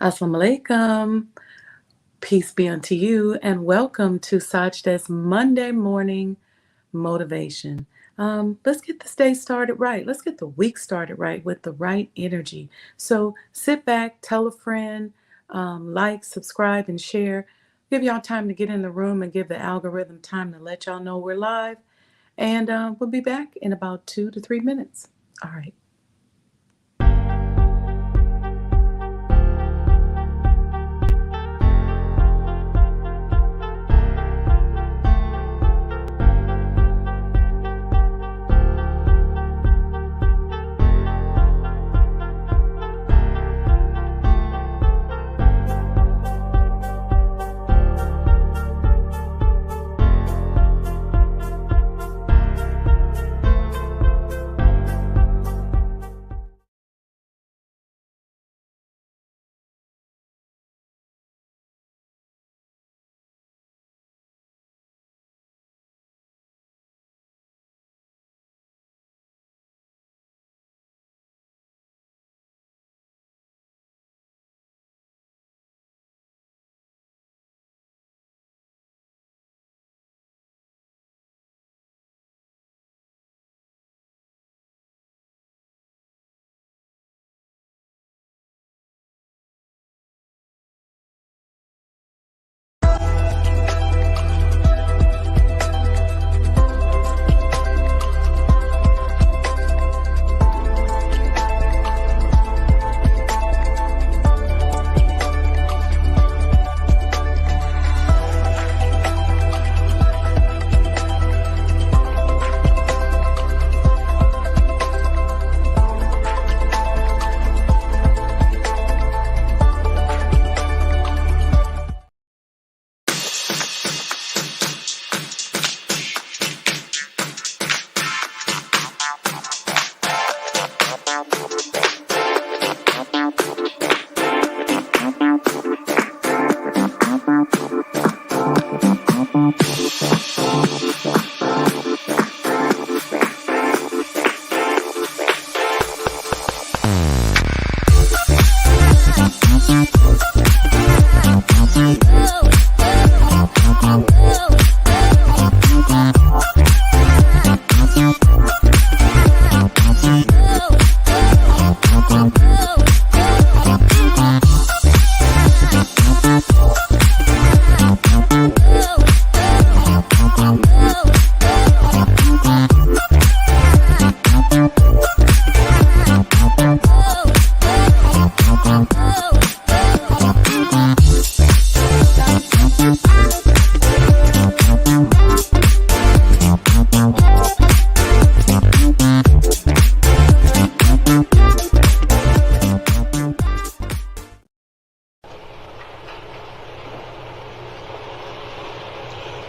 Assalamu alaikum. Peace be unto you, and welcome to Sajdah's Monday morning motivation. Let's get this day started right. Let's get the week started right with the right energy. So sit back, tell a friend, like, subscribe, and share. Give y'all time to get in the room and give the algorithm time to let y'all know we're live. And we'll be back in about 2 to 3 minutes. All right.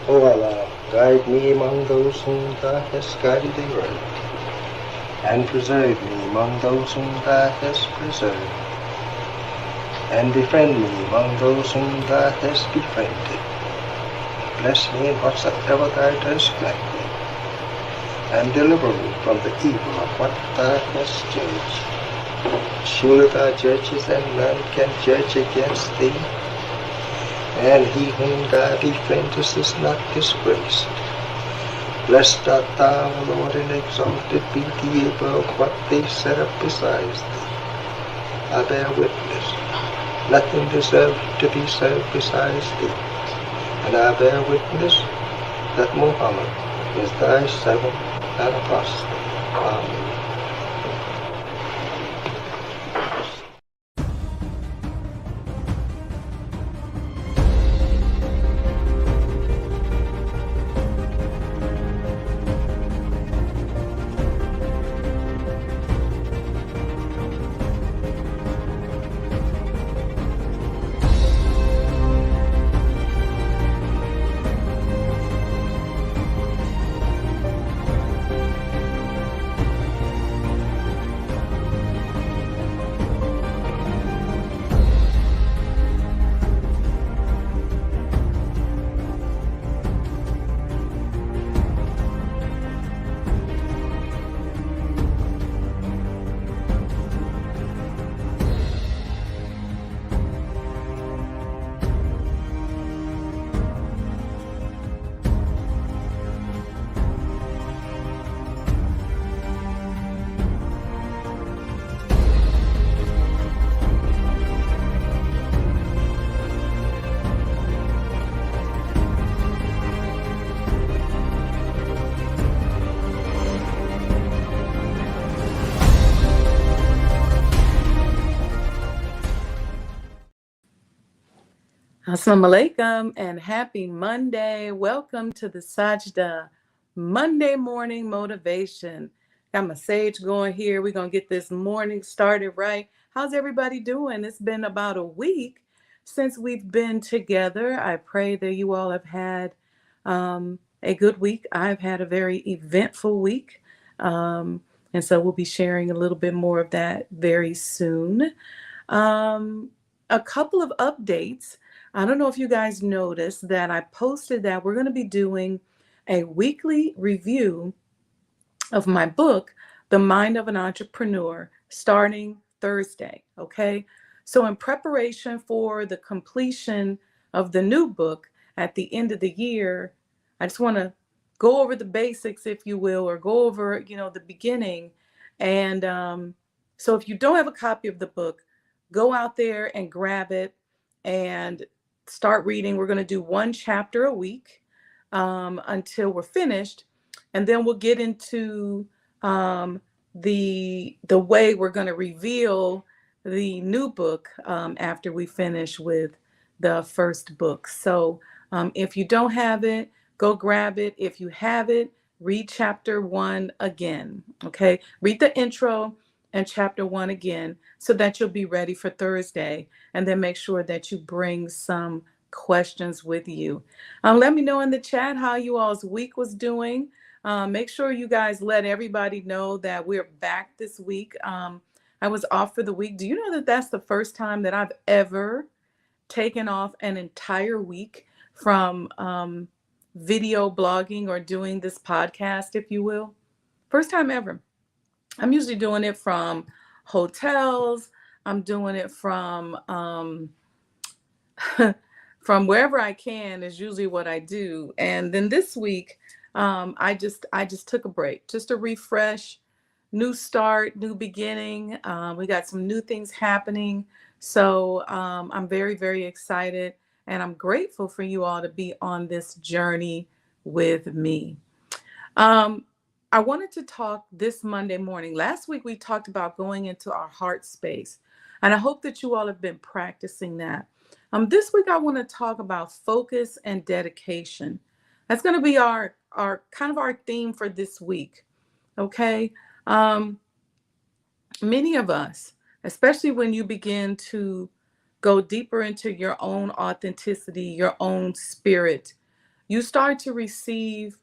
O Allah, guide me among those whom Thou hast guided aright, and preserve me among those whom Thou hast preserved, and befriend me among those whom Thou hast befriended. Bless me in whatsoever Thou dost grant me, and deliver me from the evil of what Thou hast judged. Surely Thou judgest, and none can judge against Thee, and he whom Thou befriendest is not disgraced. Blessed art Thou, O Lord, and exalted be Thee above what they set up besides Thee. I bear witness, nothing deserves to be served besides Thee, and I bear witness that Muhammad is Thy servant and apostle. Amen. Assalamu alaikum and happy Monday. Welcome to the Sajdah Monday morning motivation. Got my sage going here. We're going to get this morning started right. How's everybody doing? It's been about a week since we've been together. I pray that you all have had a good week. I've had a very eventful week. And so we'll be sharing a little bit more of that very soon. Um, a couple of updates. I don't know if you guys noticed that I posted that we're going to be doing a weekly review of my book, The Mind of an Entrepreneur, starting Thursday. Okay. So, in preparation for the completion of the new book at the end of the year, I just want to go over the basics, if you will, or go over, the beginning. And so, if you don't have a copy of the book, go out there and grab it and start reading. We're going to do one chapter a week until we're finished, and then we'll get into um, the way we're going to reveal the new book after we finish with the first book. So if you don't have it, go grab it. If you have it, read chapter 1 again. Okay, read the intro and chapter 1 again so that you'll be ready for Thursday, and then make sure that you bring some questions with you. Let me know in the chat how you all's week was doing. Make sure you guys let everybody know that we're back this week. I was off for the week. Do you know that that's the first time that I've ever taken off an entire week from video blogging or doing this podcast, if you will? First time ever. I'm usually doing it from hotels. I'm doing it from from wherever I can is usually what I do. And then this week, I just took a break, just a refresh, new start, new beginning. We got some new things happening. So I'm very, very excited, and I'm grateful for you all to be on this journey with me. Um, I wanted to talk this Monday morning. Last week, we talked about going into our heart space, and I hope that you all have been practicing that. This week, I want to talk about focus and dedication. That's going to be our kind of our theme for this week. Okay. Um, Many of us, especially when you begin to go deeper into your own authenticity, your own spirit, you start to receive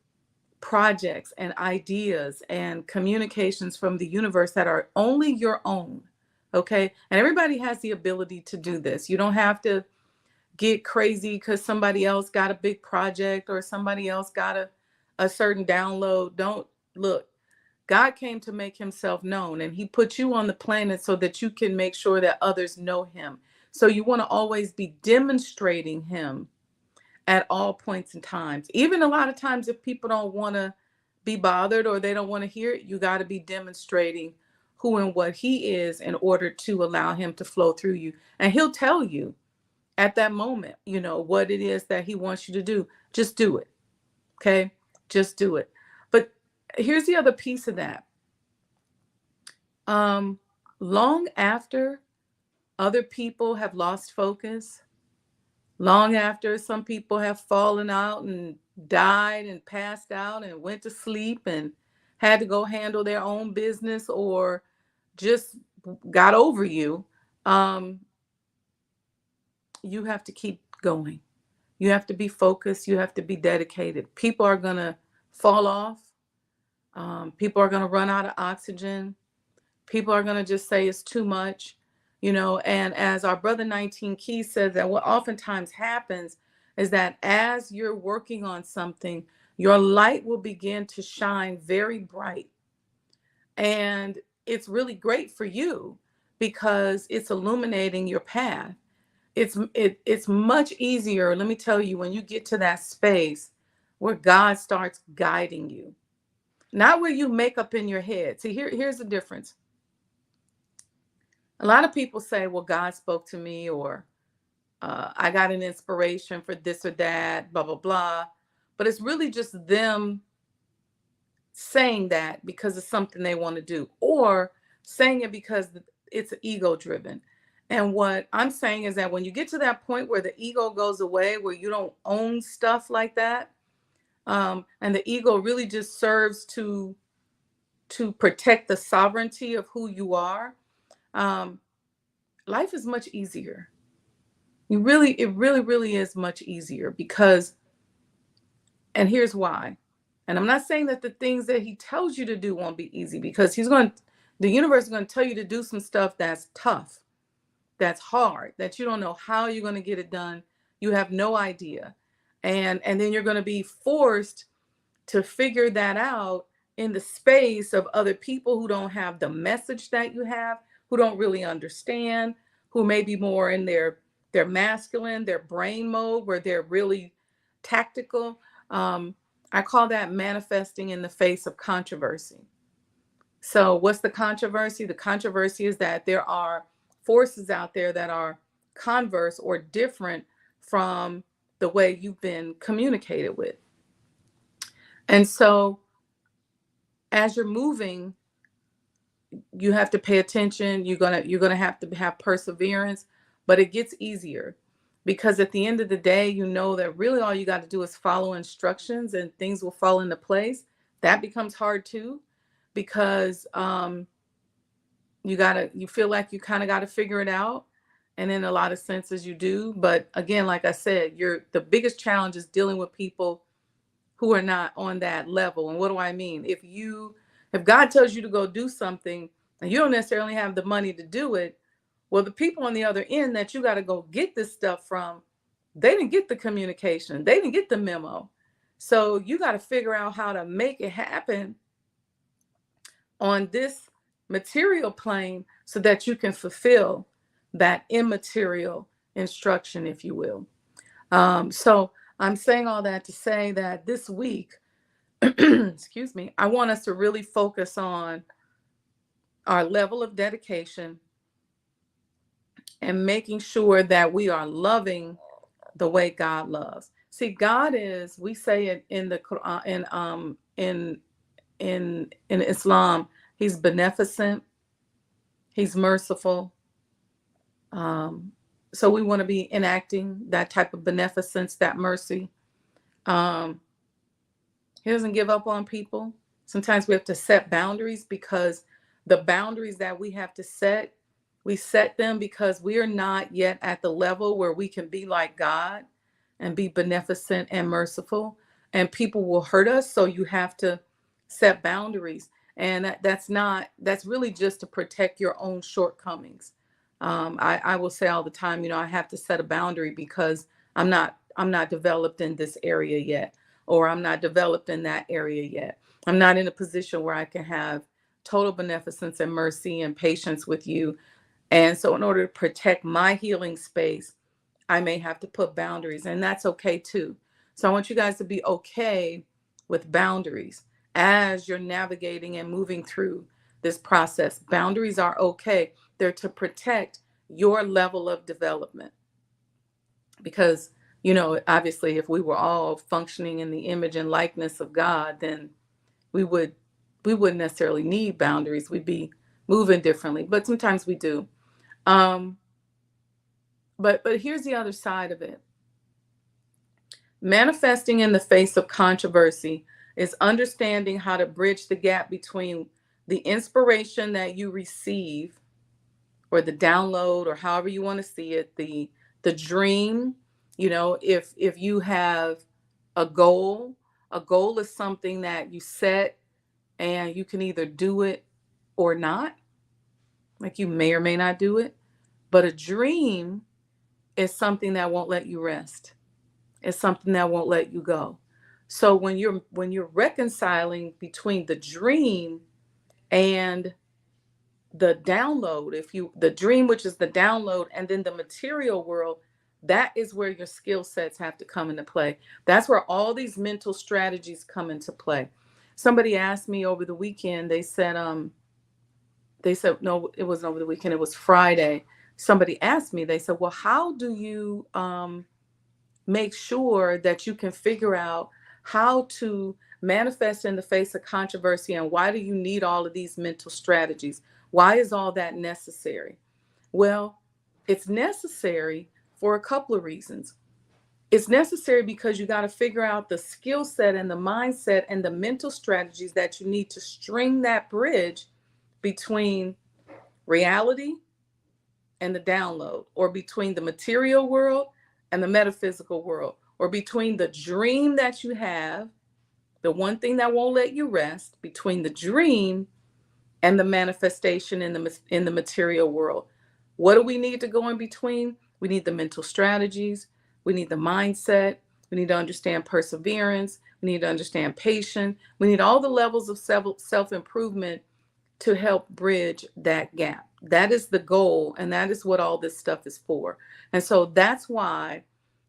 projects and ideas and communications from the universe that are only your own. Okay. And everybody has the ability to do this. You don't have to get crazy because somebody else got a big project or somebody else got a certain download. Don't look. God came to make himself known, and he put you on the planet so that you can make sure that others know him. So you want to always be demonstrating him at all points and times. Even a lot of times, if people don't want to be bothered or they don't want to hear it, you got to be demonstrating who and what he is in order to allow him to flow through you. And he'll tell you at that moment, what it is that he wants you to do. Just do it. Okay. Just do it. But here's the other piece of that. Um, Long after other people have lost focus, long after some people have fallen out and died and passed out and went to sleep and had to go handle their own business or just got over you, um, you have to keep going. You have to be focused. You have to be dedicated. People are going to fall off. People are going to run out of oxygen. People are going to just say it's too much, and as our brother 19 Keys says, that what oftentimes happens is that as you're working on something, your light will begin to shine very bright. And it's really great for you because it's illuminating your path. It's much easier, let me tell you, when you get to that space where God starts guiding you, not where you make up in your head. See, here's the difference. A lot of people say, well, God spoke to me, or I got an inspiration for this or that, blah, blah, blah. But it's really just them saying that because it's something they want to do, or saying it because it's ego driven. And what I'm saying is that when you get to that point where the ego goes away, where you don't own stuff like that, and the ego really just serves to protect the sovereignty of who you are, um, life is much easier. It really, really is much easier because, and here's why. And I'm not saying that the things that he tells you to do won't be easy, because the universe is going to tell you to do some stuff that's tough, that's hard, that you don't know how you're going to get it done. You have no idea. And then you're going to be forced to figure that out in the space of other people who don't have the message that you have, who don't really understand, who may be more in their masculine, their brain mode, where they're really tactical. Um, I call that manifesting in the face of controversy. So, what's the controversy? The controversy is that there are forces out there that are converse or different from the way you've been communicated with. And so, as you're moving, you have to pay attention. You're gonna have to have perseverance, but it gets easier because at the end of the day, you know that really all you got to do is follow instructions and things will fall into place. That becomes hard too, because you feel like you kind of got to figure it out, and in a lot of senses you do. But again, like I said, the biggest challenge is dealing with people who are not on that level. And what do I mean? If God tells you to go do something and you don't necessarily have the money to do it, well, the people on the other end that you got to go get this stuff from, they didn't get the communication, they didn't get the memo. So you got to figure out how to make it happen on this material plane so that you can fulfill that immaterial instruction, if you will. So I'm saying all that to say that this week, excuse me, I want us to really focus on our level of dedication and making sure that we are loving the way God loves. See, God is, we say it in the Quran, in Islam, he's beneficent, he's merciful. Um, so we want to be enacting that type of beneficence, that mercy. Um, He doesn't give up on people. Sometimes we have to set boundaries, because the boundaries that we have to set, we set them because we are not yet at the level where we can be like God and be beneficent and merciful. And people will hurt us. So you have to set boundaries. And that's really just to protect your own shortcomings. I will say all the time, I have to set a boundary because I'm not developed in this area yet, or I'm not developed in that area yet. I'm not in a position where I can have total beneficence and mercy and patience with you. And so, in order to protect my healing space, I may have to put boundaries, and that's okay too. So, I want you guys to be okay with boundaries as you're navigating and moving through this process. Boundaries are okay, they're to protect your level of development. Because obviously, if we were all functioning in the image and likeness of God, then we would we wouldn't necessarily need boundaries. We'd be moving differently, but sometimes we do. um but here's the other side of it. Manifesting in the face of controversy is understanding how to bridge the gap between the inspiration that you receive, or the download, or however you want to see it, the dream. If you have a goal is something that you set, and you can either do it or not. Like, you may or may not do it. But a dream is something that won't let you rest. It's something that won't let you go. So when you're reconciling between the dream and the download, if you the dream, which is the download, and then the material world, that is where your skill sets have to come into play. That's where all these mental strategies come into play. Somebody asked me over the weekend, they said no, it wasn't over the weekend, it was Friday. Somebody asked me, they said, well, how do you make sure that you can figure out how to manifest in the face of controversy, and why do you need all of these mental strategies? Why is all that necessary? Well, It's necessary for a couple of reasons. It's necessary because you got to figure out the skill set and the mindset and the mental strategies that you need to string that bridge between reality and the download, or between the material world and the metaphysical world, or between the dream that you have, the one thing that won't let you rest, between the dream and the manifestation in the material world. What do we need to go in between? We need the mental strategies, we need the mindset, we need to understand perseverance, we need to understand patience, we need all the levels of self-improvement to help bridge that gap. That is the goal, and that is what all this stuff is for. And so that's why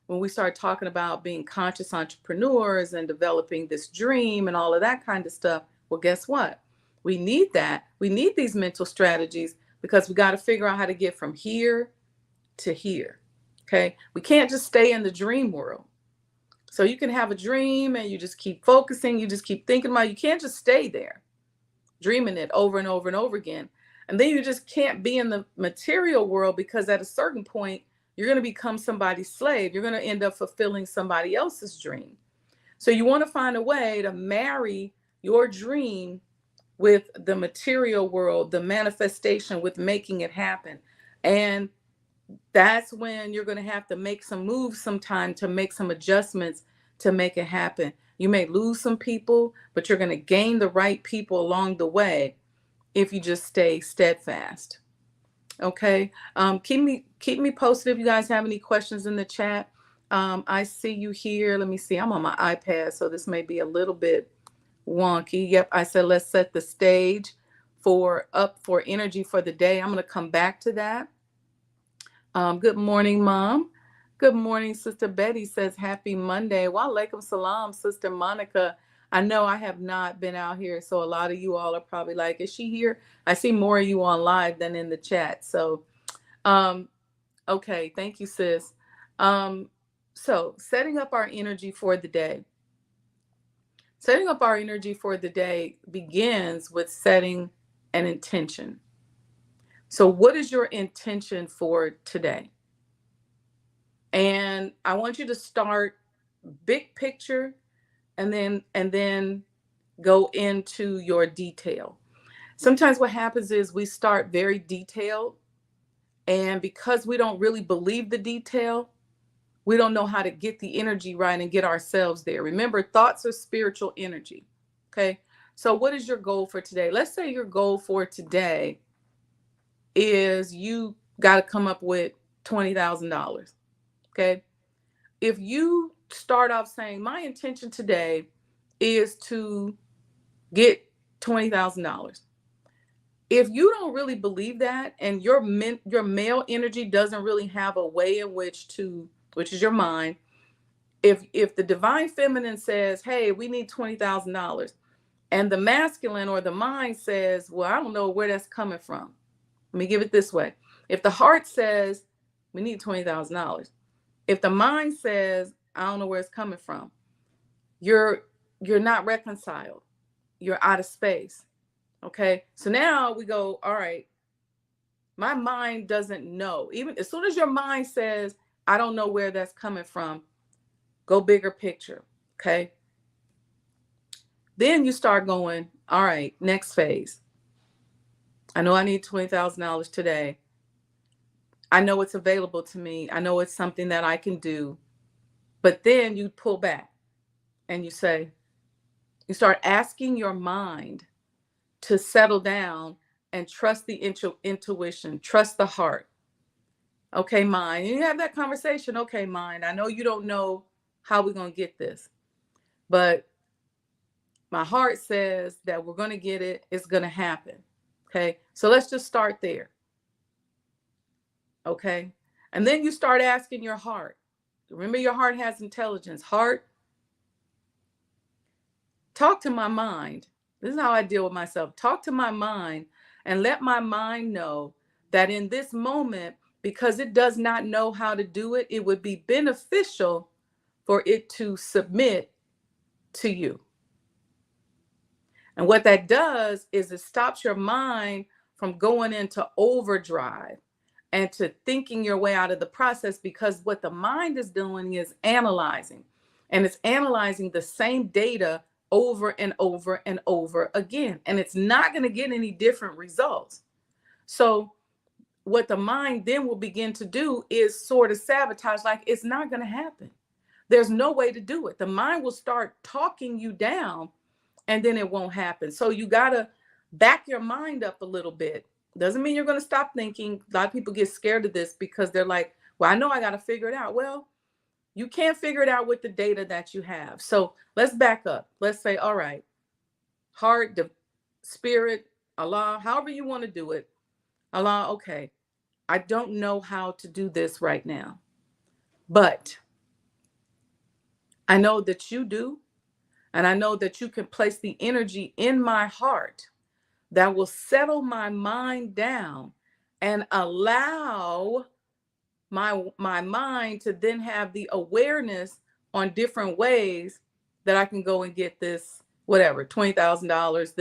when we start talking about being conscious entrepreneurs and developing this dream and all of that kind of stuff, well, guess what? We need that. We need these mental strategies because we got to figure out how to get from here to here. Okay. We can't just stay in the dream world. So you can have a dream and you just keep focusing, you just keep thinking about it. You can't just stay there dreaming it over and over and over again. And then you just can't be in the material world because at a certain point, you're going to become somebody's slave. You're going to end up fulfilling somebody else's dream. So you want to find a way to marry your dream with the material world, the manifestation, with making it happen. And that's when you're going to have to make some moves sometime to make some adjustments to make it happen. You may lose some people, but you're going to gain the right people along the way if you just stay steadfast. Okay. Keep me posted if you guys have any questions in the chat. I see you here. Let me see. I'm on my iPad, so this may be a little bit wonky. Yep, I said let's set the stage for energy for the day. I'm going to come back to that. Good morning, Mom. Good morning, Sister Betty says happy Monday. Wa alaikum salam, Sister Monica. I know I have not been out here, so a lot of you all are probably like, is she here? I see more of you on live than in the chat. So, okay, thank you, sis. So setting up our energy for the day. Setting up our energy for the day begins with setting an intention. So what is your intention for today? And I want you to start big picture and then go into your detail. Sometimes what happens is we start very detailed, and because we don't really believe the detail, we don't know how to get the energy right and get ourselves there. Remember, thoughts are spiritual energy. Okay. So what is your goal for today? Let's say your goal for today is you got to come up with $20,000. Okay. If you start off saying, my intention today is to get $20,000. If you don't really believe that, and your male energy doesn't really have a way in which is your mind. If the divine feminine says, hey, we need $20,000, and the masculine or the mind says, well, I don't know where that's coming from. Let me give it this way. If the heart says we need $20,000, if the mind says, I don't know where it's coming from, you're not reconciled. You're out of space. Okay. So now we go, all right, my mind doesn't know. Even as soon as your mind says, I don't know where that's coming from, go bigger picture. Okay. Then you start going, all right, next phase. I know I need $20,000 today. I know it's available to me. I know it's something that I can do. But then you pull back and you say, you start asking your mind to settle down and trust the intuition, trust the heart. Okay, mind. And you have that conversation. Okay, mind. I know you don't know how we're going to get this, but my heart says that we're going to get it. It's going to happen. Okay. So let's just start there. Okay. And then you start asking your heart. Remember, your heart has intelligence. Heart, talk to my mind. This is how I deal with myself. Talk to my mind and let my mind know that in this moment, because it does not know how to do it, it would be beneficial for it to submit to you. And what that does is it stops your mind from going into overdrive and to thinking your way out of the process, because what the mind is doing is analyzing, and it's analyzing the same data over and over and over again, and it's not going to get any different results. So what the mind then will begin to do is sort of sabotage, like it's not going to happen. There's no way to do it. The mind will start talking you down, and then it won't happen. So you got to back your mind up a little bit. Doesn't mean you're going to stop thinking. A lot of people get scared of this because they're like, well, I know I got to figure it out. Well, you can't figure it out with the data that you have. So let's back up. Let's say, all right, heart, the spirit, Allah, however you want to do it. Allah, okay, I don't know how to do this right now, but I know that you do. And I know that you can place the energy in my heart that will settle my mind down and allow my mind to then have the awareness on different ways that I can go and get this, whatever, $20,000,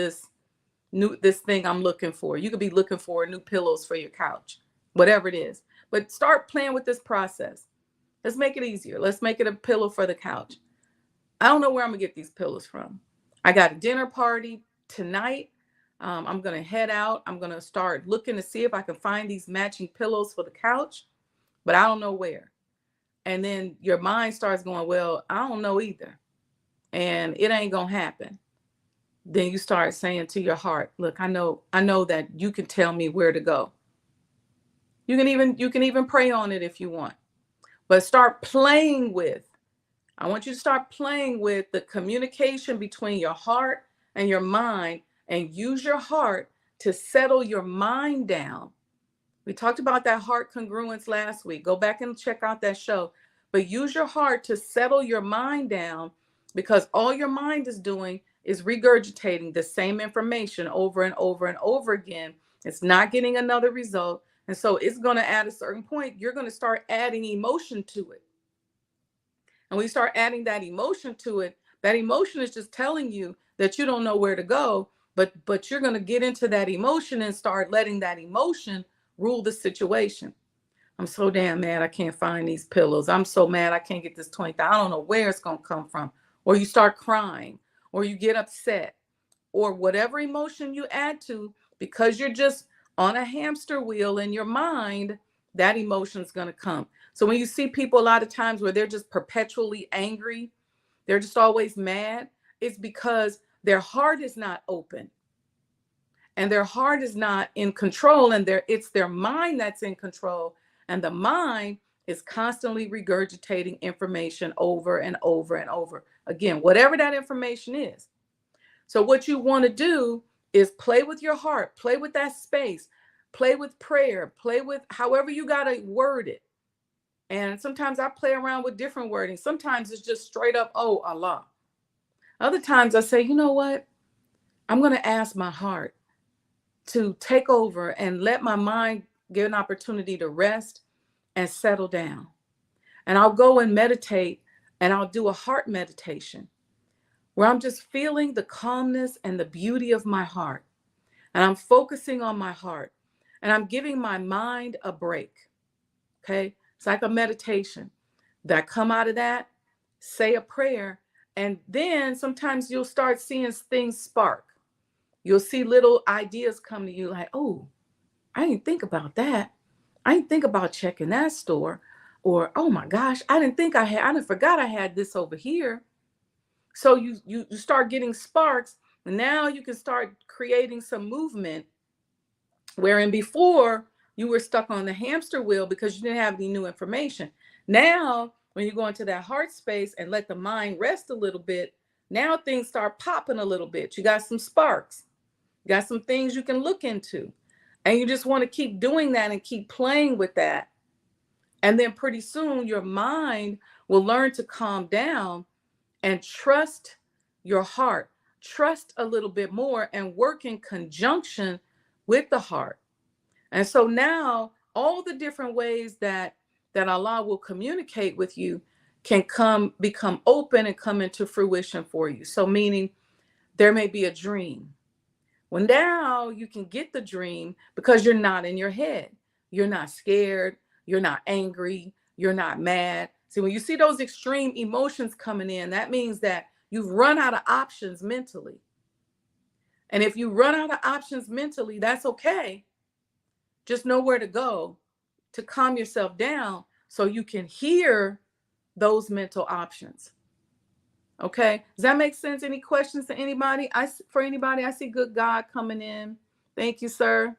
this thing I'm looking for. You could be looking for new pillows for your couch, whatever it is. But start playing with this process. Let's make it easier. Let's make it a pillow for the couch. I don't know where I'm gonna get these pillows from. I got a dinner party tonight. I'm gonna head out. I'm gonna start looking to see if I can find these matching pillows for the couch, but I don't know where. And then your mind starts going, well, I don't know either, and it ain't gonna happen. Then you start saying to your heart, look, I know that you can tell me where to go. You can even pray on it if you want, but start playing with. I want you to start playing with the communication between your heart and your mind, and use your heart to settle your mind down. We talked about that heart congruence last week. Go back and check out that show. But use your heart to settle your mind down, because all your mind is doing is regurgitating the same information over and over and over again. It's not getting another result. And so it's going to, at a certain point, you're going to start adding emotion to it. And when you start adding that emotion to it, that emotion is just telling you that you don't know where to go, but you're going to get into that emotion and start letting that emotion rule the situation. I'm so damn mad I can't find these pillows. I'm so mad I can't get this 20. I don't know where it's going to come from. Or you start crying, or you get upset, or whatever emotion you add to, because you're just on a hamster wheel in your mind, that emotion is going to come. So when you see people a lot of times where they're just perpetually angry, they're just always mad, it's because their heart is not open, and their heart is not in control, and it's their mind that's in control, and the mind is constantly regurgitating information over and over and over again, whatever that information is. So what you want to do is play with your heart, play with that space, play with prayer, play with however you got to word it. And sometimes I play around with different wording. Sometimes it's just straight up, oh, Allah. Other times I say, you know what? I'm going to ask my heart to take over and let my mind get an opportunity to rest and settle down. And I'll go and meditate, and I'll do a heart meditation where I'm just feeling the calmness and the beauty of my heart. And I'm focusing on my heart, and I'm giving my mind a break. Okay. It's like a meditation that come out of that, say a prayer. And then sometimes you'll start seeing things spark. You'll see little ideas come to you like, oh, I didn't think about that. I didn't think about checking that store. Or, oh my gosh, I didn't forgot I had this over here. So you start getting sparks, and now you can start creating some movement, wherein before you were stuck on the hamster wheel because you didn't have any new information. Now, when you go into that heart space and let the mind rest a little bit, now things start popping a little bit. You got some sparks, you got some things you can look into, and you just want to keep doing that and keep playing with that. And then pretty soon your mind will learn to calm down and trust your heart, trust a little bit more, and work in conjunction with the heart. And so now all the different ways that Allah will communicate with you can become open and come into fruition for you. So meaning there may be a dream. Well, now you can get the dream because you're not in your head. You're not scared. You're not angry. You're not mad. See, when you see those extreme emotions coming in, that means that you've run out of options mentally. And if you run out of options mentally, that's okay. Just know where to go to calm yourself down so you can hear those mental options. Okay. Does that make sense? Any questions to anybody? For anybody, I see good God coming in. Thank you, sir.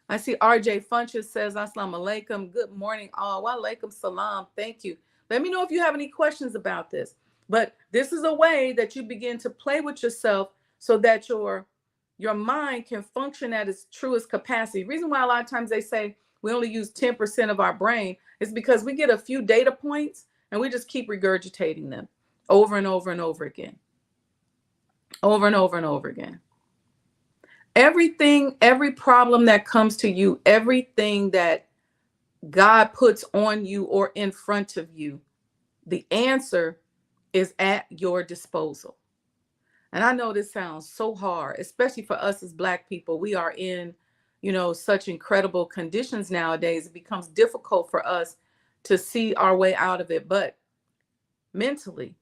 I see RJ Funches says, Assalamu alaikum. Good morning, all. Wa alaikum salam. Thank you. Let me know if you have any questions about this. But this is a way that you begin to play with yourself so that your mind can function at its truest capacity. The reason why a lot of times they say we only use 10% of our brain is because we get a few data points and we just keep regurgitating them over and over and over again. Over and over and over again. Everything, every problem that comes to you, everything that God puts on you or in front of you, the answer is at your disposal. And I know this sounds so hard, especially for us as Black people. We are in, such incredible conditions nowadays. It becomes difficult for us to see our way out of it. But mentally,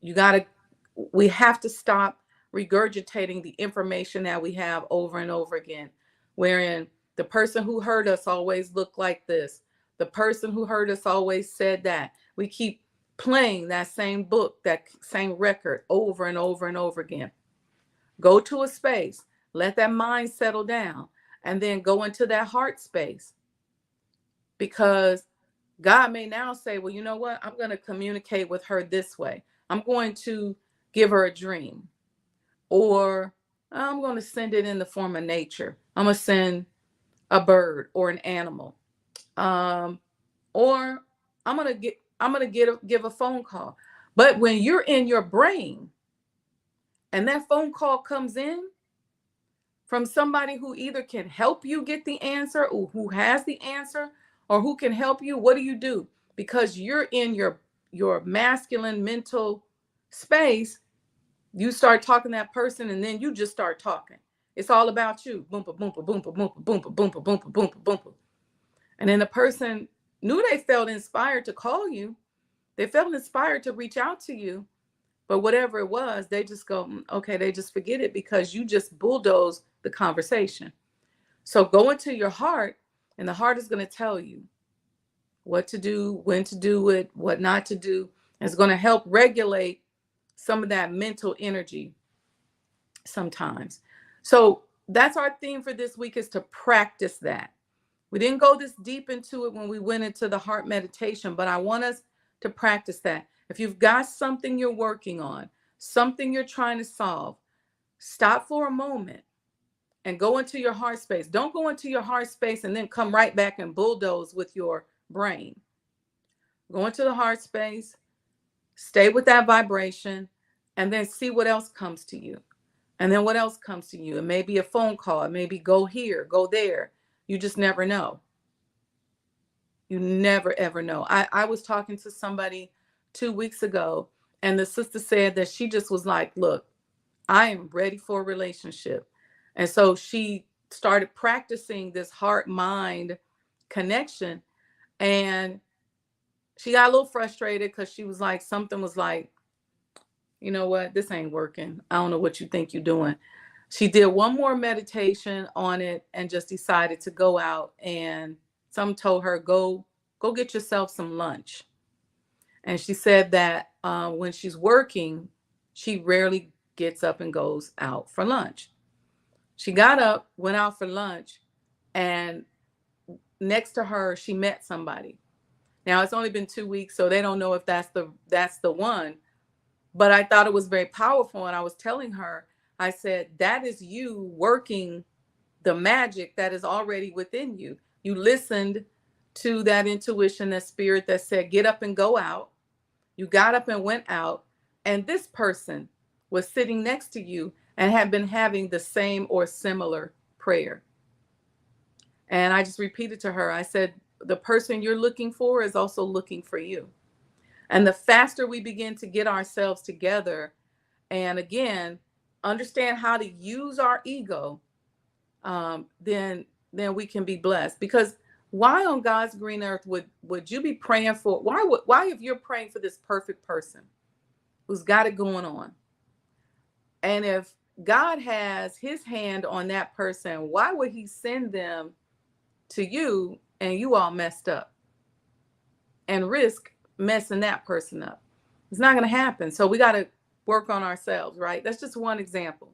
we have to stop regurgitating the information that we have over and over again, wherein the person who hurt us always looked like this. The person who hurt us always said that. We keep playing that same book, that same record over and over and over again. Go to a space, let that mind settle down, and then go into that heart space. Because God may now say, well, you know what? I'm going to communicate with her this way. I'm going to give her a dream, or I'm going to send it in the form of nature. I'm going to send a bird or an animal, or I'm going to give a phone call. But when you're in your brain and that phone call comes in from somebody who either can help you get the answer, or who has the answer, or who can help you, what do? Because you're in your masculine mental space, you start talking to that person, and then you just start talking. It's all about you. Boompa, boompa, boompa, boompa, boompa, boompa, boompa, boompa, boompa. And then the person knew they felt inspired to call you. They felt inspired to reach out to you. But whatever it was, they just go, okay, they just forget it because you just bulldoze the conversation. So go into your heart, and the heart is going to tell you what to do, when to do it, what not to do. It's going to help regulate some of that mental energy sometimes. So that's our theme for this week, is to practice that. We didn't go this deep into it when we went into the heart meditation, but I want us to practice that. If you've got something you're working on, something you're trying to solve, stop for a moment and go into your heart space. Don't go into your heart space and then come right back and bulldoze with your brain. Go into the heart space, stay with that vibration, and then see what else comes to you. And then what else comes to you? It may be a phone call. It may be go here, go there. You just never know. You never, ever know. I was talking to somebody 2 weeks ago, and the sister said that she just was like, look, I am ready for a relationship. And so she started practicing this heart-mind connection. And she got a little frustrated because she was like, something was like, you know what, this ain't working. I don't know what you think you're doing. She did one more meditation on it and just decided to go out, and some told her, go get yourself some lunch. And she said that when she's working, she rarely gets up and goes out for lunch. She got up, went out for lunch, and next to her, she met somebody. Now it's only been 2 weeks, so they don't know if that's the one. But I thought it was very powerful. And I was telling her, I said, that is you working the magic that is already within you. You listened to that intuition, that spirit that said, get up and go out. You got up and went out. And this person was sitting next to you and had been having the same or similar prayer. And I just repeated to her, I said, the person you're looking for is also looking for you. And the faster we begin to get ourselves together and, again, understand how to use our ego, then we can be blessed. Because Why on God's green earth would you be praying for? Why if you're praying for this perfect person who's got it going on, and if God has his hand on that person, why would he send them to you and you all messed up and risk messing that person up? It's not going to happen. So we got to work on ourselves, right? That's just one example.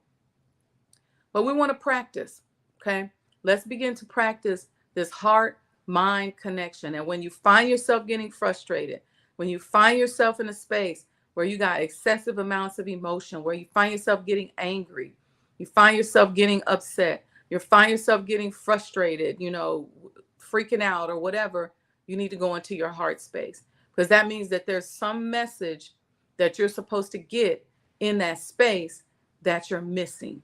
But we want to practice, okay? Let's begin to practice this heart mind connection. And when you find yourself getting frustrated, when you find yourself in a space where you got excessive amounts of emotion, where you find yourself getting angry, you find yourself getting upset, you find yourself getting frustrated, freaking out or whatever, you need to go into your heart space, because that means that there's some message that you're supposed to get in that space that you're missing.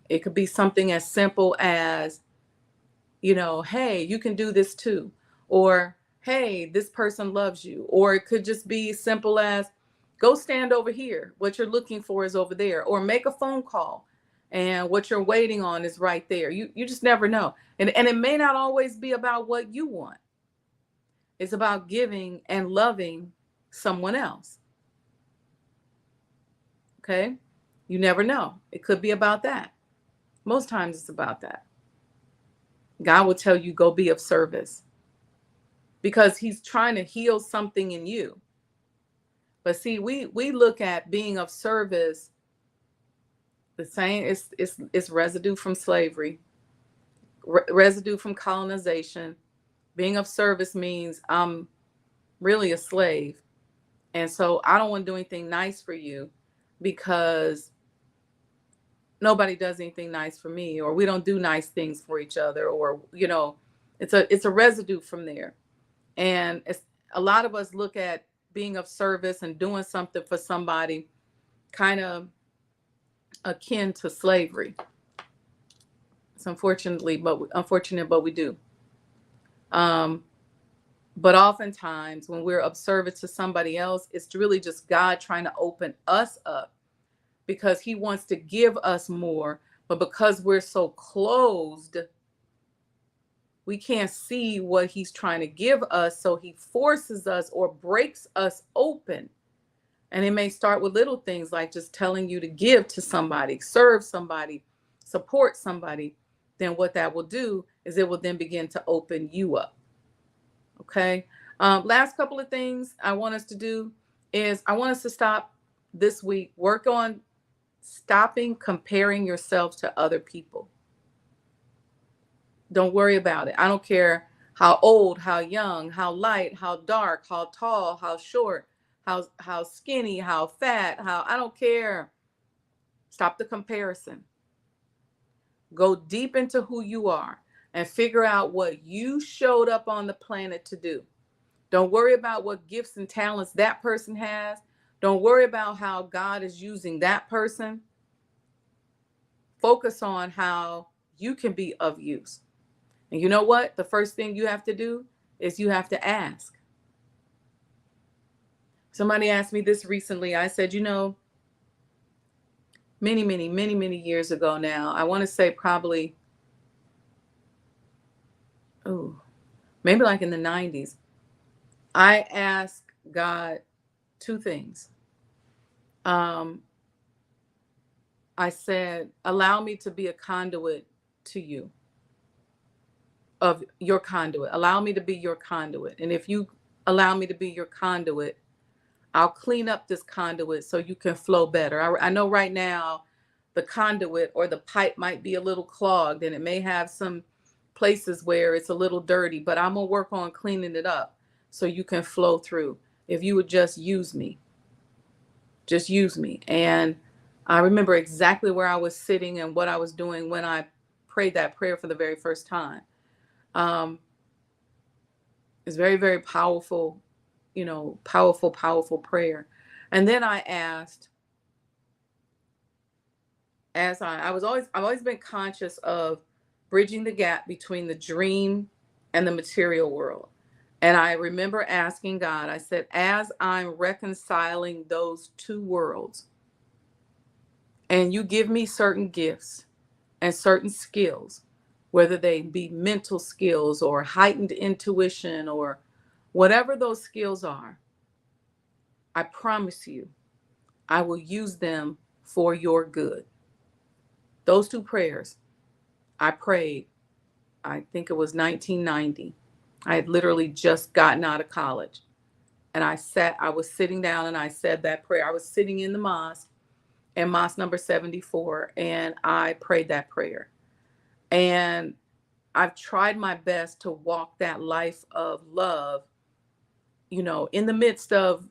It could be something as simple as, hey, you can do this too. Or, hey, this person loves you. Or it could just be simple as, go stand over here. What you're looking for is over there. Or make a phone call and what you're waiting on is right there. You just never know. And it may not always be about what you want. It's about giving and loving someone else. Okay? You never know. It could be about that. Most times it's about that. God will tell you, go be of service, because he's trying to heal something in you. But see, we look at being of service the same. It's residue from slavery, residue from colonization. Being of service means I'm really a slave. And so I don't want to do anything nice for you because nobody does anything nice for me, or we don't do nice things for each other, or it's a residue from there. And a lot of us look at being of service and doing something for somebody kind of akin to slavery. It's unfortunate, but we do. But oftentimes when we're of service to somebody else, it's really just God trying to open us up, because he wants to give us more. But because we're so closed, we can't see what he's trying to give us. So he forces us or breaks us open. And it may start with little things like just telling you to give to somebody, serve somebody, support somebody. Then what that will do is it will then begin to open you up. Okay. Last couple of things I want us to do is I want us to stop this week, work on stopping comparing yourself to other people. Don't worry about it. I don't care how old, how young, how light, how dark, how tall, how short, how skinny, how fat, I don't care. Stop the comparison. Go deep into who you are and figure out what you showed up on the planet to do. Don't worry about what gifts and talents that person has. Don't worry about how God is using that person. Focus on how you can be of use. And you know what? The first thing you have to do is you have to ask. Somebody asked me this recently. I said, many years ago now, I want to say probably, maybe like in the 90s, I asked God two things. I said, allow me to be a conduit to you, of your conduit. Allow me to be your conduit. And if you allow me to be your conduit, I'll clean up this conduit so you can flow better. I know right now the conduit or the pipe might be a little clogged and it may have some places where it's a little dirty, but I'm going to work on cleaning it up so you can flow through. If you would just use me. And I remember exactly where I was sitting and what I was doing when I prayed that prayer for the very first time. It's very, very powerful, powerful prayer. And then I asked, I've always been conscious of bridging the gap between the dream and the material world. And I remember asking God, I said, as I'm reconciling those two worlds, and you give me certain gifts and certain skills whether they be mental skills or heightened intuition or whatever those skills are, I promise you, I will use them for your good. Those two prayers I prayed, I think it was 1990. I had literally just gotten out of college. And I was sitting down and I said that prayer. I was sitting in the mosque, in mosque number 74, and I prayed that prayer. And I've tried my best to walk that life of love, in the midst of,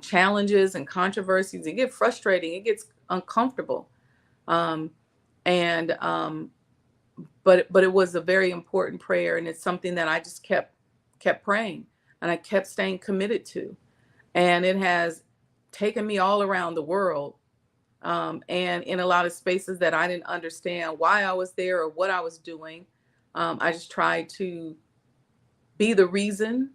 challenges and controversies. It gets frustrating, it gets uncomfortable. Um, and but it was a very important prayer, and it's something that I just kept praying, and I kept staying committed to, and it has taken me all around the world, and in a lot of spaces that I didn't understand why I was there or what I was doing. I just tried to be the reason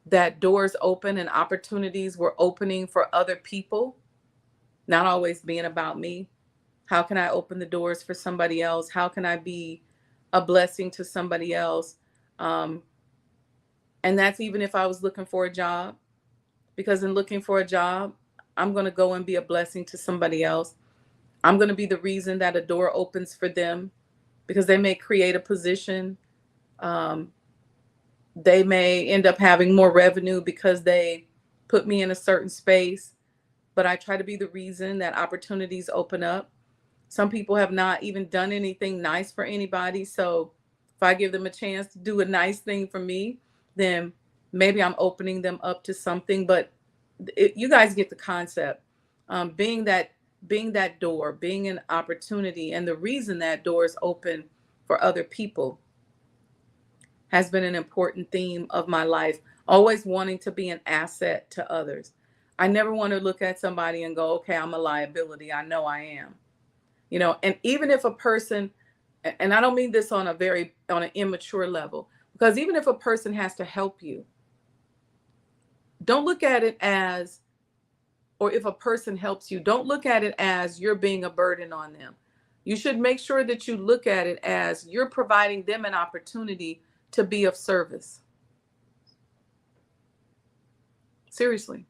that doors open and opportunities were opening for other people, not always being about me. How can I open the doors for somebody else? How can I be a blessing to somebody else? Um, and that's even if I was looking for a job, because in looking for a job, I'm going to go and be a blessing to somebody else. I'm going to be the reason that a door opens for them, because they may create a position. Um, they may end up having more revenue because they put me in a certain space, but I try to be the reason that opportunities open up. Some people have not even done anything nice for anybody. So if I give them a chance to do a nice thing for me, then maybe I'm opening them up to something. But you guys get the concept. Being that door, being an opportunity, and the reason that doors open for other people has been an important theme of my life. Always wanting to be an asset to others. I never want to look at somebody and go, okay, I'm a liability. I know I am. And even if a person, and I don't mean this on an immature level, because even if a person has to help you, don't look at it as, or if a person helps you, don't look at it as you're being a burden on them. You should make sure that you look at it as you're providing them an opportunity to be of service. Seriously.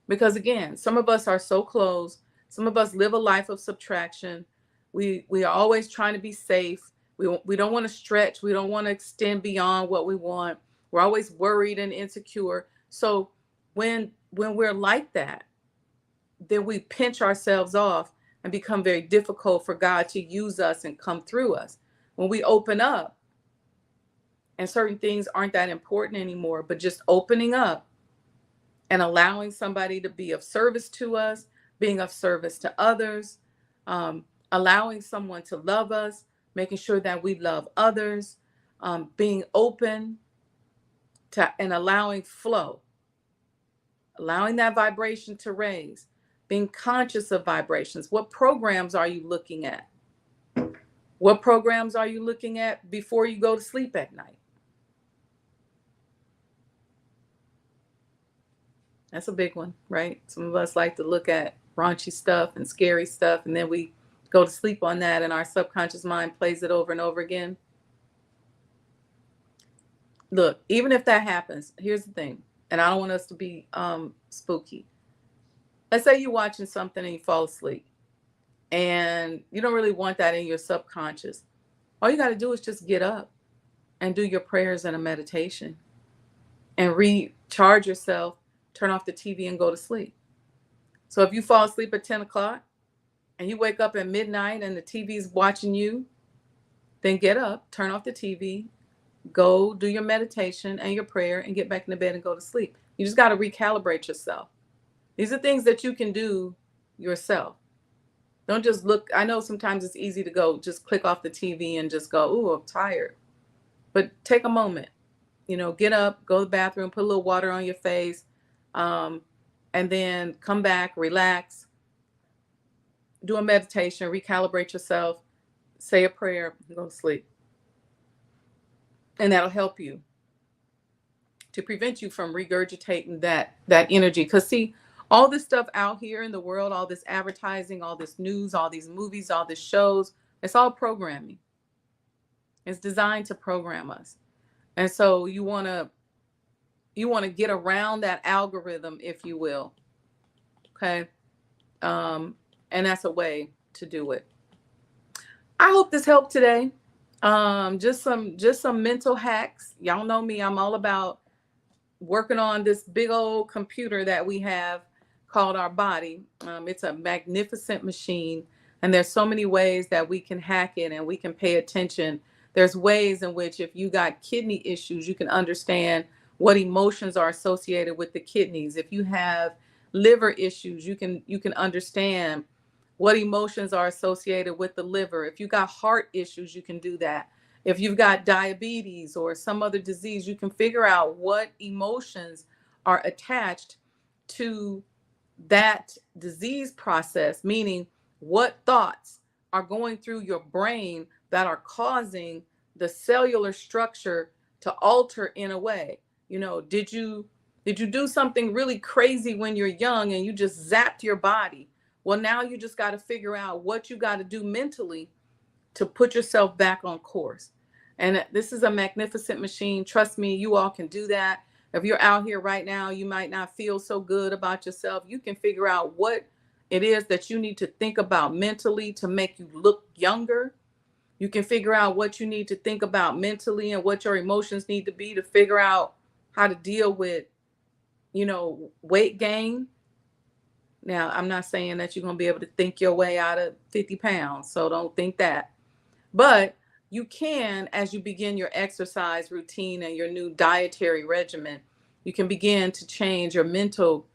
Because again, some of us are so close. Some of us live a life of subtraction. We are always trying to be safe. We don't want to stretch. We don't want to extend beyond what we want. We're always worried and insecure. So when we're like that, then we pinch ourselves off and become very difficult for God to use us and come through us. When we open up and certain things aren't that important anymore, but just opening up and allowing somebody to be of service to us, being of service to others, allowing someone to love us, making sure that we love others, being open to and allowing flow, allowing that vibration to raise, being conscious of vibrations. What programs are you looking at? What programs are you looking at before you go to sleep at night? That's a big one, right? Some of us like to look at raunchy stuff and scary stuff, and then we go to sleep on that, and our subconscious mind plays it over and over again. Look, even if that happens, here's the thing, and I don't want us to be spooky. Let's say you're watching something and you fall asleep, and you don't really want that in your subconscious. All you got to do is just get up and do your prayers and a meditation and recharge yourself, turn off the TV and go to sleep. So if you fall asleep at 10 o'clock and you wake up at midnight and the TV's watching you, then get up, turn off the TV, go do your meditation and your prayer and get back in the bed and go to sleep. You just got to recalibrate yourself. These are things that you can do yourself. Don't just look. I know sometimes it's easy to go just click off the TV and just go, "Ooh, I'm tired." But take a moment, get up, go to the bathroom, put a little water on your face, and then come back, relax, do a meditation, recalibrate yourself, say a prayer, and go to sleep. And that'll help you to prevent you from regurgitating that energy. Because see, all this stuff out here in the world, all this advertising, all this news, all these movies, all this shows, it's all programming. It's designed to program us. And so you want to get around that algorithm, if you will. Okay. Um, and that's a way to do it. I hope this helped today. Just some mental hacks. Y'all know me. I'm all about working on this big old computer that we have called our body. It's a magnificent machine, and there's so many ways that we can hack it and we can pay attention. There's ways in which, if you got kidney issues, you can understand what emotions are associated with the kidneys. If you have liver issues, you can understand what emotions are associated with the liver. If you got heart issues, you can do that. If you've got diabetes or some other disease, you can figure out what emotions are attached to that disease process, meaning what thoughts are going through your brain that are causing the cellular structure to alter in a way. Did you do something really crazy when you're young and you just zapped your body? Well, now you just got to figure out what you got to do mentally to put yourself back on course. And this is a magnificent machine. Trust me, you all can do that. If you're out here right now, you might not feel so good about yourself. You can figure out what it is that you need to think about mentally to make you look younger. You can figure out what you need to think about mentally and what your emotions need to be to figure out how to deal with, weight gain. Now, I'm not saying that you're going to be able to think your way out of 50 pounds. So don't think that. But you can, as you begin your exercise routine and your new dietary regimen, you can begin to change your mental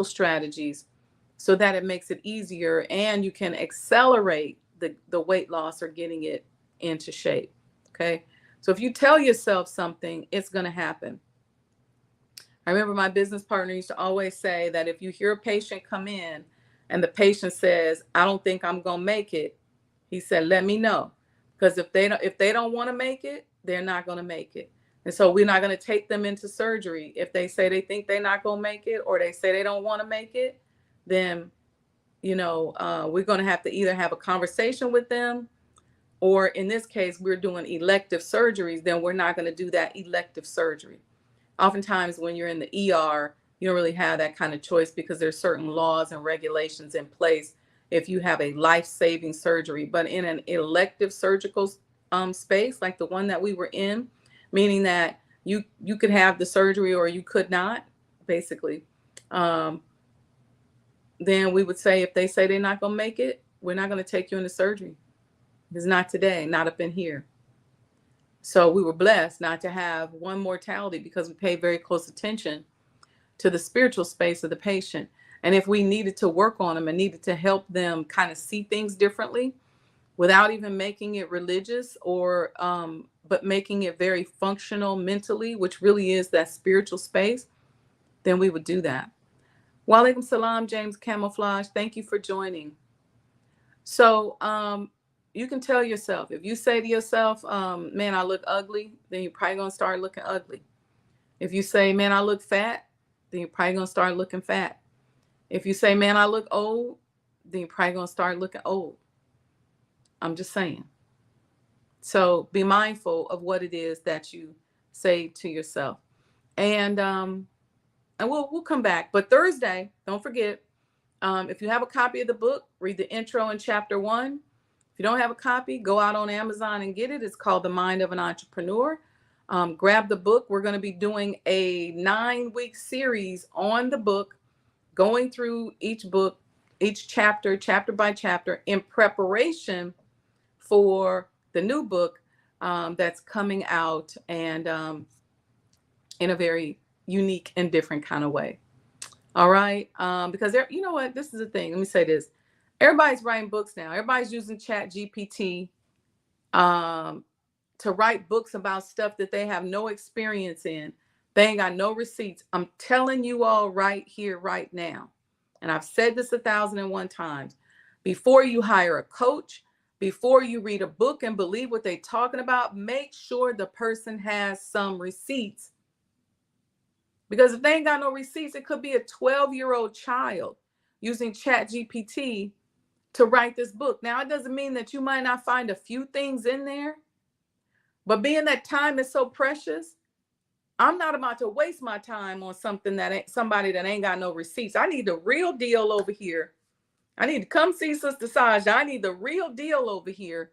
strategies so that it makes it easier and you can accelerate the weight loss or getting it into shape. Okay. So if you tell yourself something, it's going to happen. I remember my business partner used to always say that if you hear a patient come in and the patient says, I don't think I'm going to make it, he said, let me know. Because if they don't want to make it, they're not going to make it. And so we're not going to take them into surgery. If they say they think they're not going to make it or they say they don't want to make it, then, we're going to have to either have a conversation with them, or in this case, we're doing elective surgeries, then we're not going to do that elective surgery. Oftentimes when you're in the ER, you don't really have that kind of choice because there's certain laws and regulations in place if you have a life-saving surgery. But in an elective surgical space, like the one that we were in, meaning that you could have the surgery or you could not, basically, then we would say if they say they're not going to make it, we're not going to take you into surgery. It's not today, not up in here. So we were blessed not to have one mortality because we paid very close attention to the spiritual space of the patient. And if we needed to work on them and needed to help them kind of see things differently without even making it religious or, but making it very functional mentally, which really is that spiritual space, then we would do that. Walaikum salam, James Camouflage. Thank you for joining. So, you can tell yourself, if you say to yourself, man, I look ugly, then you're probably going to start looking ugly. If you say, man, I look fat, then you're probably going to start looking fat. If you say, man, I look old, then you're probably going to start looking old. I'm just saying. So be mindful of what it is that you say to yourself. And we'll come back. But Thursday, don't forget, if you have a copy of the book, read the intro in chapter 1. If you don't have a copy, go out on Amazon and get it. It's called The Mind of an Entrepreneur. Grab the book. We're going to be doing a 9-week series on the book, going through each book, each chapter by chapter, in preparation for the new book that's coming out, and in a very unique and different kind of way. All right. Because you know what? This is the thing. Let me say this. Everybody's writing books now. Everybody's using Chat GPT to write books about stuff that they have no experience in. They ain't got no receipts. I'm telling you all right here, right now. And I've said this 1,001 times. Before you hire a coach, before you read a book and believe what they're talking about, make sure the person has some receipts. Because if they ain't got no receipts, it could be a 12-year-old child using Chat GPT to write this book. Now, it doesn't mean that you might not find a few things in there, But being that time is so precious, I'm not about to waste my time on something that ain't somebody that ain't got no receipts. I need the real deal over here. I need to come see Sister Sajdah. I need the real deal over here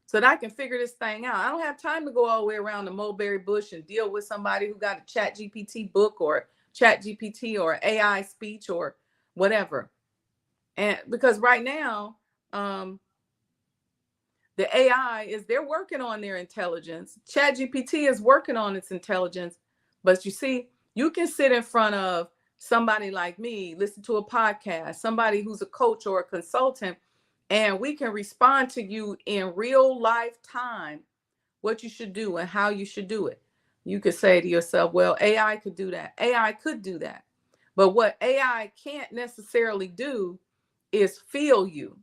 so that I can figure this thing out. I don't have time to go all the way around the mulberry bush and deal with somebody who got a chat GPT book or chat GPT or AI speech or whatever. And because right now, the AI is they're working on their intelligence. Chat GPT is working on its intelligence. But you see, you can sit in front of somebody like me, listen to a podcast, somebody who's a coach or a consultant, and we can respond to you in real life time what you should do and how you should do it. You could say to yourself, well, AI could do that. AI could do that. But what AI can't necessarily do is feel you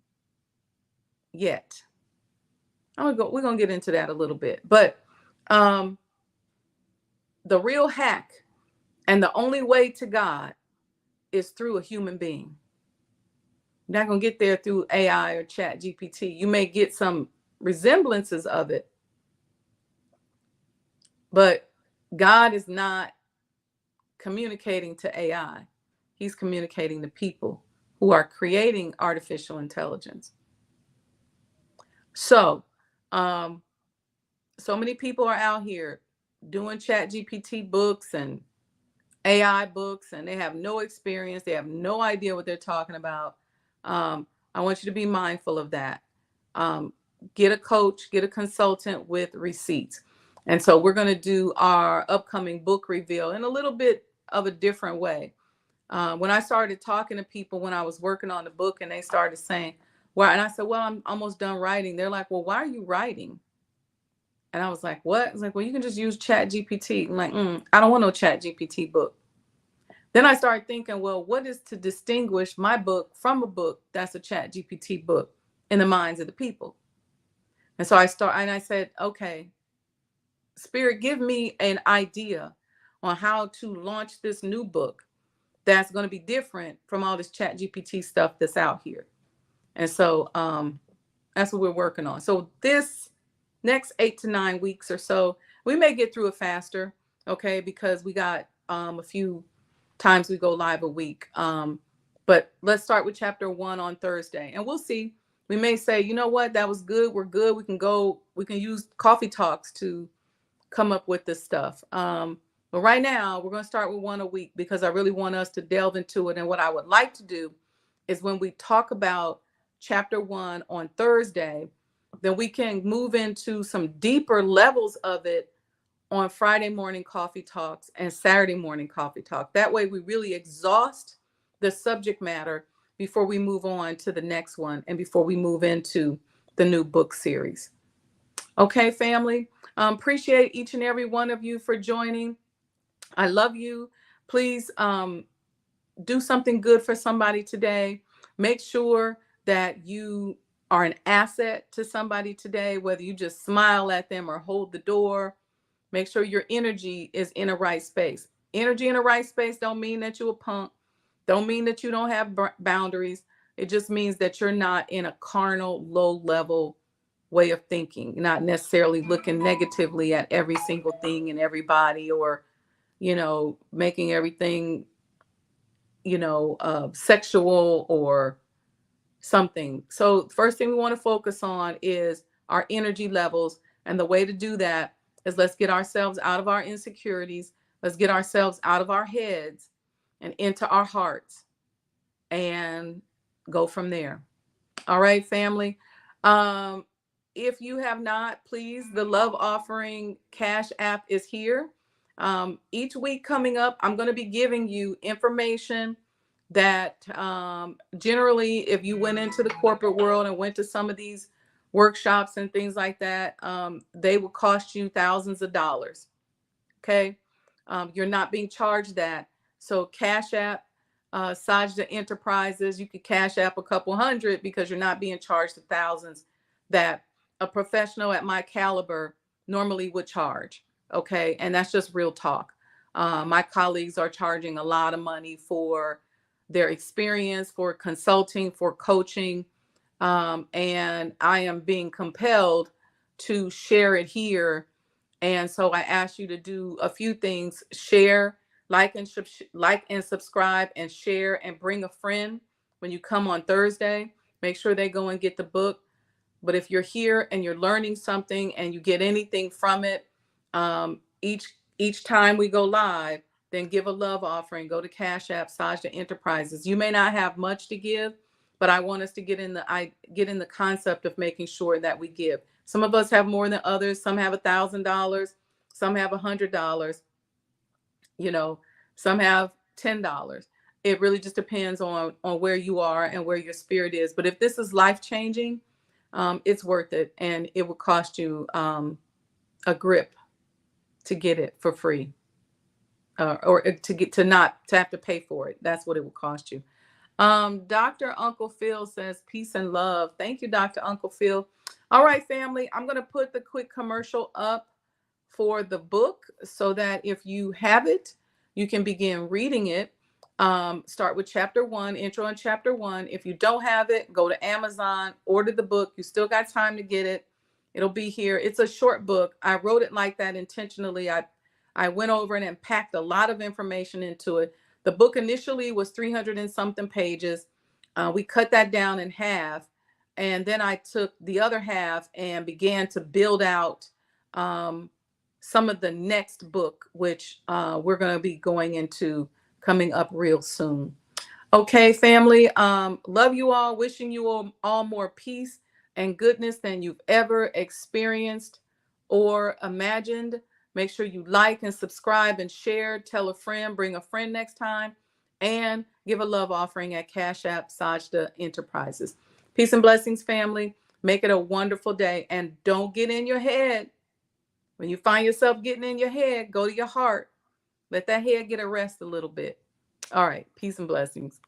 yet. We're gonna get into that a little bit. But the real hack and the only way to God is through a human being. You're not gonna get there through AI or chat GPT. You may get some resemblances of it, but God is not communicating to AI. He's communicating to people who are creating artificial intelligence. So, so many people are out here doing chat GPT books and AI books, and they have no experience. They have no idea what they're talking about. I want you to be mindful of that. Get a coach, get a consultant with receipts. And so we're going to do our upcoming book reveal in a little bit of a different way. When I started talking to people when I was working on the book and they started saying, well, and I said, well, I'm almost done writing. They're like, well, why are you writing? And I was like, what? It's like, well, you can just use chat GPT. I'm like, I don't want no chat GPT book. Then I started thinking, well, what is to distinguish my book from a book that's a chat GPT book in the minds of the people? And so I said, okay, Spirit, give me an idea on how to launch this new book that's going to be different from all this chat GPT stuff that's out here. And so that's what we're working on. So this next 8 to 9 weeks or so, we may get through it faster, okay, because we got a few times we go live a week. But let's start with chapter 1 on Thursday, and we'll see. We may say, you know what, that was good. We're good. We can use coffee talks to come up with this stuff. But right now, we're going to start with 1 a week because I really want us to delve into it. And what I would like to do is when we talk about chapter 1 on Thursday, then we can move into some deeper levels of it on Friday morning coffee talks and Saturday morning coffee talk. That way we really exhaust the subject matter before we move on to the next one and before we move into the new book series. Okay, family. Appreciate each and every one of you for joining. I love you. Please do something good for somebody today. Make sure that you are an asset to somebody today, whether you just smile at them or hold the door. Make sure your energy is in a right space. Energy in a right space don't mean that you're a punk. Don't mean that you don't have boundaries. It just means that you're not in a carnal, low level way of thinking. You're not necessarily looking negatively at every single thing and everybody, or, making everything, sexual or something. So first thing we want to focus on is our energy levels. And the way to do that is let's get ourselves out of our insecurities. Let's get ourselves out of our heads and into our hearts and go from there. All right, family. If you have not, please, the love offering cash app is here. Each week coming up, I'm going to be giving you information that generally, if you went into the corporate world and went to some of these workshops and things like that, they will cost you thousands of dollars. Okay. You're not being charged that. So Cash App, Sajdah Enterprises, you could Cash App a couple hundred because you're not being charged the thousands that a professional at my caliber normally would charge. Okay. And that's just real talk. My colleagues are charging a lot of money for their experience, for consulting, for coaching. And I am being compelled to share it here And so I ask you to do a few things: share, like and subscribe, and share, and bring a friend when you come on Thursday. Make sure they go and get the book. But if you're here and you're learning something and you get anything from it, each time we go live, then give a love offering. Go to Cash App, Sajdah Enterprises. You may not have much to give, but I want us to get in the concept of making sure that we give. Some of us have more than others. Some have $1,000. Some have $100. You know, some have $10. It really just depends on where you are and where your spirit is. But if this is life changing, it's worth it, and it will cost you a grip to get it for free, or to not to have to pay for it. That's what it will cost you. Dr. Uncle Phil says peace and love. Thank you, Dr. Uncle Phil. All right, family, I'm going to put the quick commercial up for the book so that if you have it, you can begin reading it. Start with chapter 1, intro on chapter 1. If you don't have it, go to Amazon, order the book. You still got time to get it. It'll be here. It's a short book. I wrote it like that intentionally. I went over it and packed a lot of information into it. The book initially was 300 and something pages. We cut that down in half. And then I took the other half and began to build out some of the next book, which we're going to be going into coming up real soon. Okay, family. Love you all. Wishing you all more peace and goodness than you've ever experienced or imagined. Make sure you like and subscribe and share. Tell a friend, bring a friend next time, and give a love offering at Cash App Sajdah Enterprises. Peace and blessings, family. Make it a wonderful day. And don't get in your head. When you find yourself getting in your head, go to your heart. Let that head get a rest a little bit. All right. Peace and blessings.